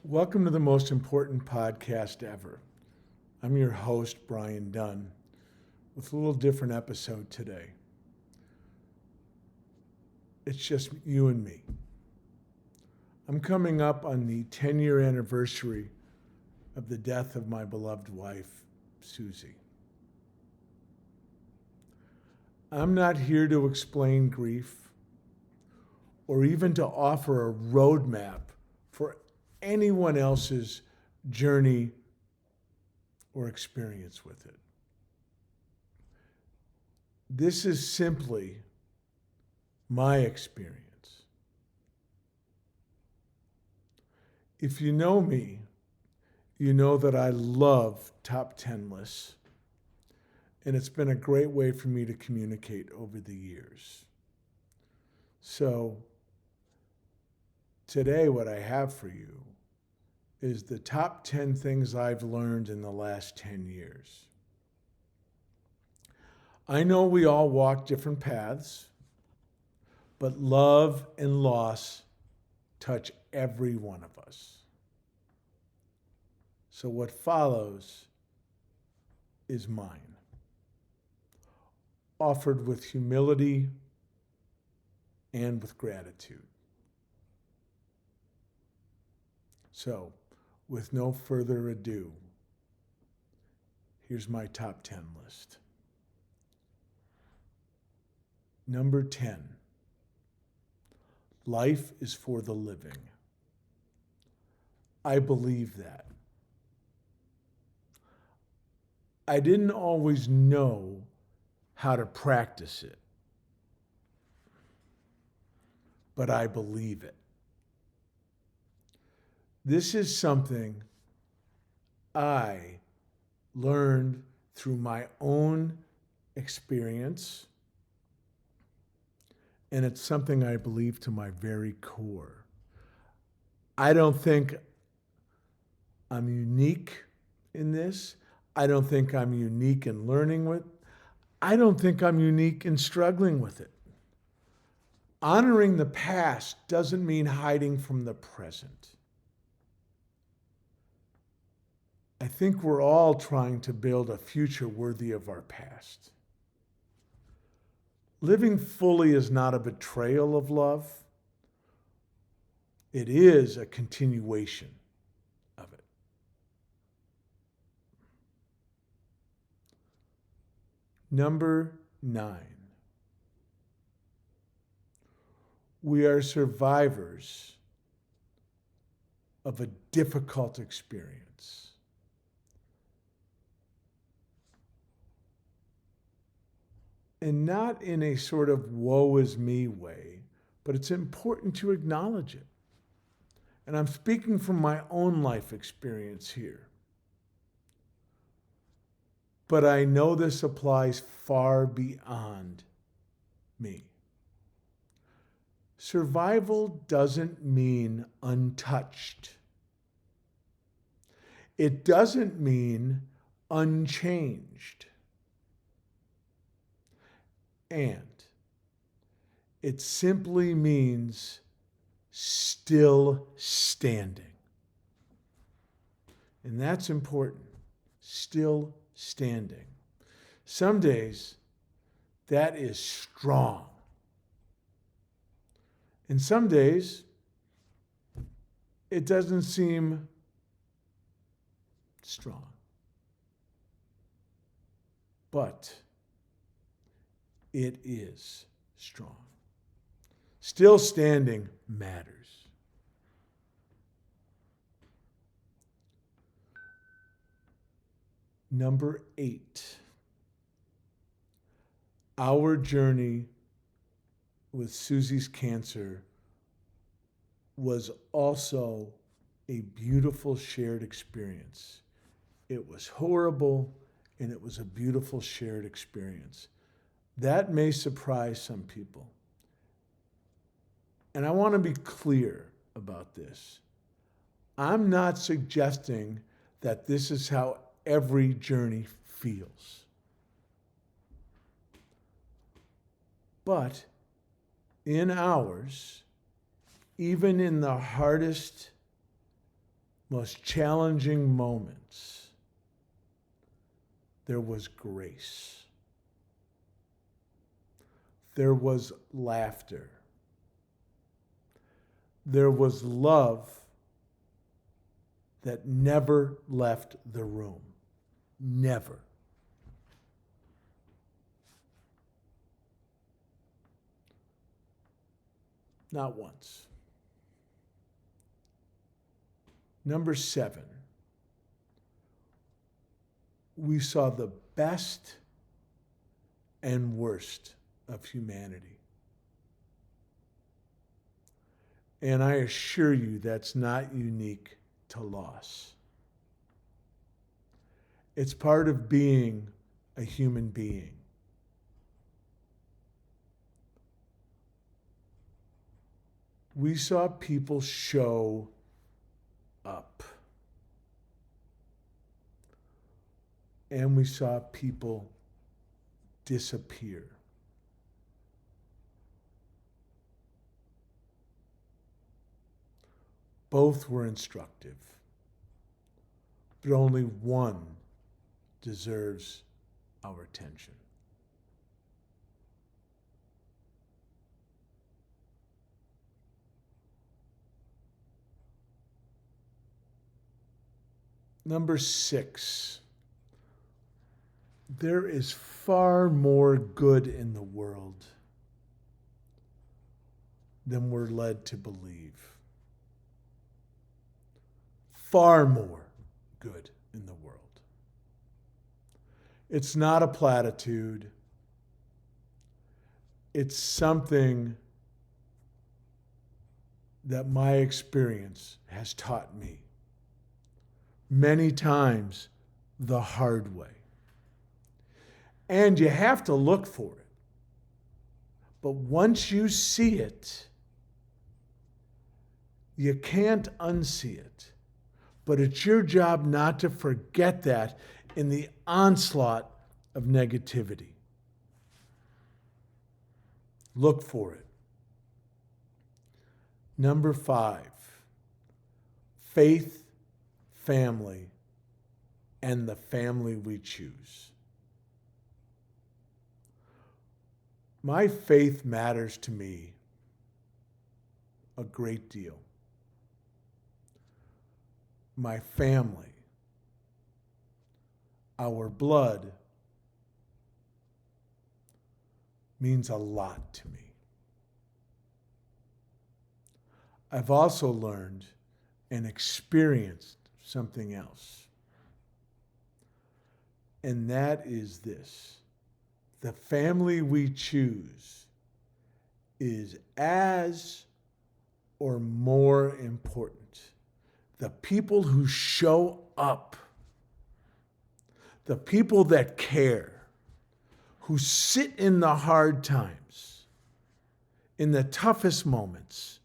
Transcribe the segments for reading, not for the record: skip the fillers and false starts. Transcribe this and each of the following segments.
Welcome to the most important podcast ever. I'm your host, Brian Dunn, with a little different episode today. It's just you and me. I'm coming up on the 10-year anniversary of the death of my beloved wife, Susie. I'm not here to explain grief or even to offer a roadmap for anyone else's journey or experience with it. This is simply my experience. If you know me, you know that I love top 10 lists, and it's been a great way for me to communicate over the years. So today, what I have for you is the top 10 things I've learned in the last 10 years. I know we all walk different paths, but love and loss touch every one of us. So what follows is mine, offered with humility and with gratitude. So, with no further ado, here's my top 10 list. Number 10, life is for the living. I believe that. I didn't always know how to practice it, but I believe it. This is something I learned through my own experience, and it's something I believe to my very core. I don't think I'm unique in this. I don't think I'm unique in learning with. I don't think I'm unique in struggling with it. Honoring the past doesn't mean hiding from the present. I think we're all trying to build a future worthy of our past. Living fully is not a betrayal of love. It is a continuation of it. Number 9. We are survivors of a difficult experience. And not in a sort of woe is me way, but it's important to acknowledge it. And I'm speaking from my own life experience here. But I know this applies far beyond me. Survival doesn't mean untouched. It doesn't mean unchanged. And it simply means still standing. And that's important. Still standing. Some days, that is strong. And some days, it doesn't seem strong. But it is strong. Still standing matters. Number 8, our journey with Susie's cancer was also a beautiful shared experience. It was horrible, and it was a beautiful shared experience. That may surprise some people. And I want to be clear about this. I'm not suggesting that this is how every journey feels. But in ours, even in the hardest, most challenging moments, there was grace. There was laughter. There was love that never left the room. Never. Not once. Number 7, we saw the best and worst of humanity. And I assure you that's not unique to loss. It's part of being a human being. We saw people show up. And we saw people disappear. Both were instructive, but only one deserves our attention. Number 6, there is far more good in the world than we're led to believe. Far more good in the world. It's not a platitude. It's something that my experience has taught me many times the hard way. And you have to look for it. But once you see it, you can't unsee it. But it's your job not to forget that in the onslaught of negativity. Look for it. Number 5, faith, family, and the family we choose. My faith matters to me a great deal. My family, our blood, means a lot to me. I've also learned and experienced something else. And that is this: the family we choose is as or more important. The people who show up, the people that care, who sit in the hard times, in the toughest moments,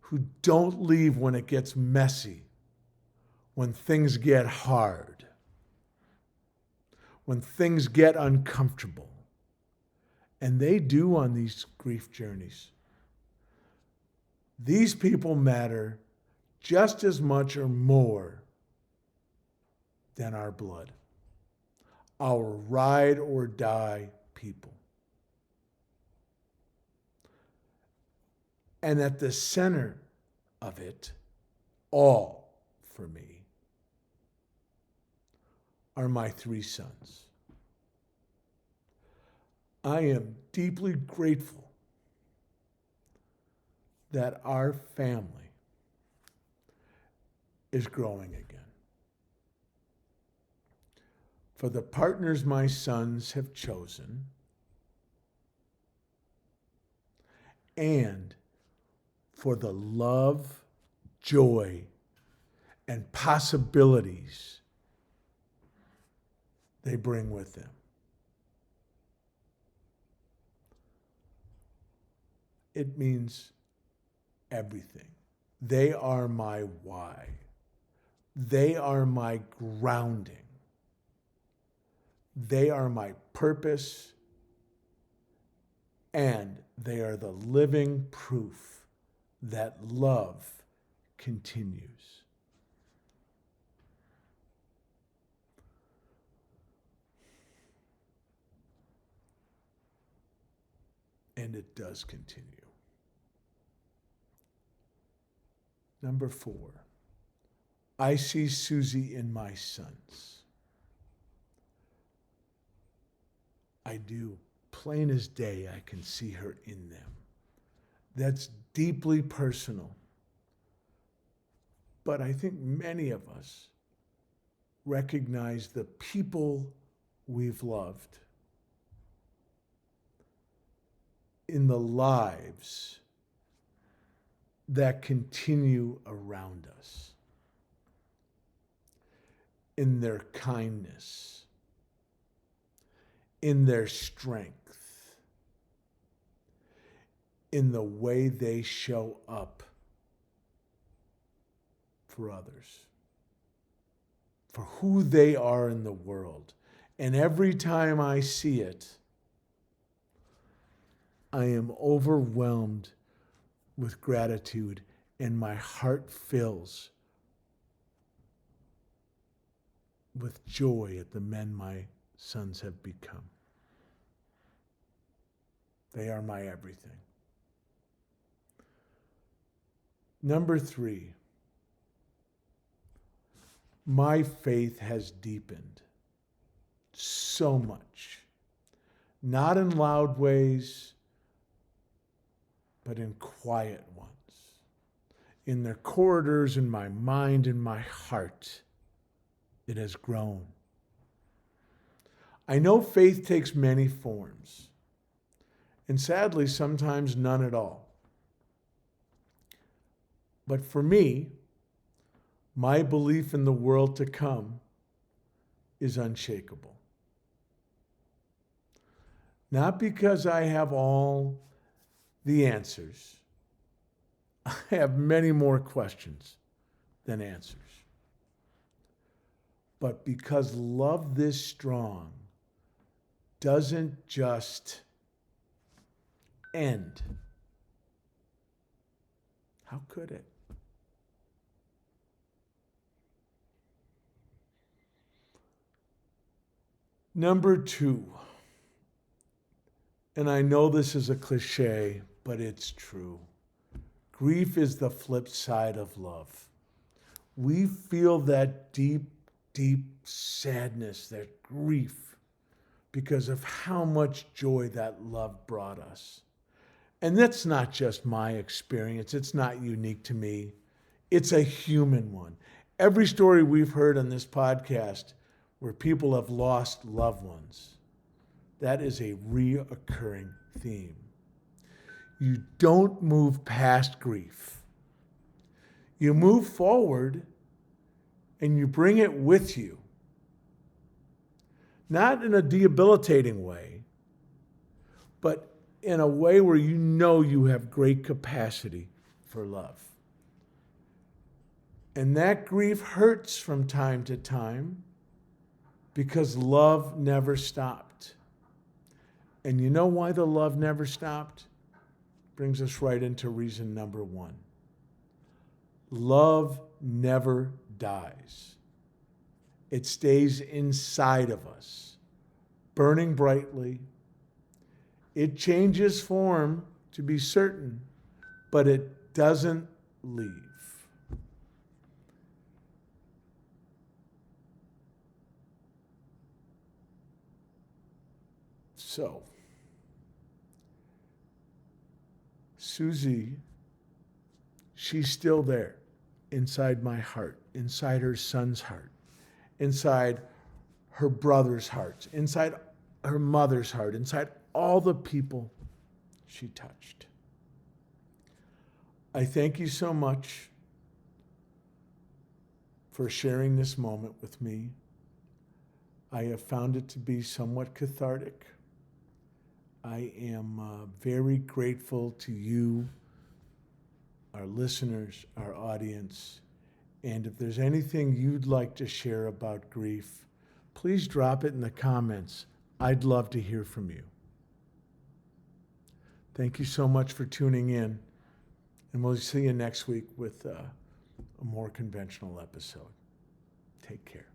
who don't leave when it gets messy, when things get hard, when things get uncomfortable. And they do on these grief journeys. These people matter just as much or more than our blood, our ride or die people. And at the center of it all, for me, are my 3 sons. I am deeply grateful that our family is growing again. For the partners my sons have chosen, and for the love, joy, and possibilities they bring with them. It means everything. They are my why. They are my grounding. They are my purpose. And they are the living proof that love continues. And it does continue. Number 4, I see Susie in my sons. I do. Plain as day, I can see her in them. That's deeply personal. But I think many of us recognize the people we've loved in the lives that continue around us, in their kindness, in their strength, in the way they show up for others, for who they are in the world. And every time I see it, I am overwhelmed with gratitude, and my heart fills with joy at the men my sons have become. They are my everything. Number 3, my faith has deepened so much, not in loud ways, but in quiet ones, in the corridors in my mind and my heart. It has grown. I know faith takes many forms, and sadly, sometimes none at all. But for me, my belief in the world to come is unshakable. Not because I have all the answers. I have many more questions than answers. But because love this strong doesn't just end. How could it? Number 2, and I know this is a cliche, but it's true. Grief is the flip side of love. We feel that deep, deep sadness, that grief, because of how much joy that love brought us. And that's not just my experience. It's not unique to me. It's a human one. Every story we've heard on this podcast where people have lost loved ones, that is a reoccurring theme. You don't move past grief. You move forward and you bring it with you. Not in a debilitating way, but in a way where you know you have great capacity for love. And that grief hurts from time to time because love never stopped. And you know why the love never stopped? Brings us right into reason number 1. Love never dies. It stays inside of us, burning brightly. It changes form, to be certain, but it doesn't leave. So, Susie, she's still there inside my heart, inside her son's heart, inside her brother's hearts, inside her mother's heart, inside all the people she touched. I thank you so much for sharing this moment with me. I have found it to be somewhat cathartic. I am very grateful to you our listeners, our audience. And if there's anything you'd like to share about grief, please drop it in the comments. I'd love to hear from you. Thank you so much for tuning in, and we'll see you next week with a more conventional episode. Take care.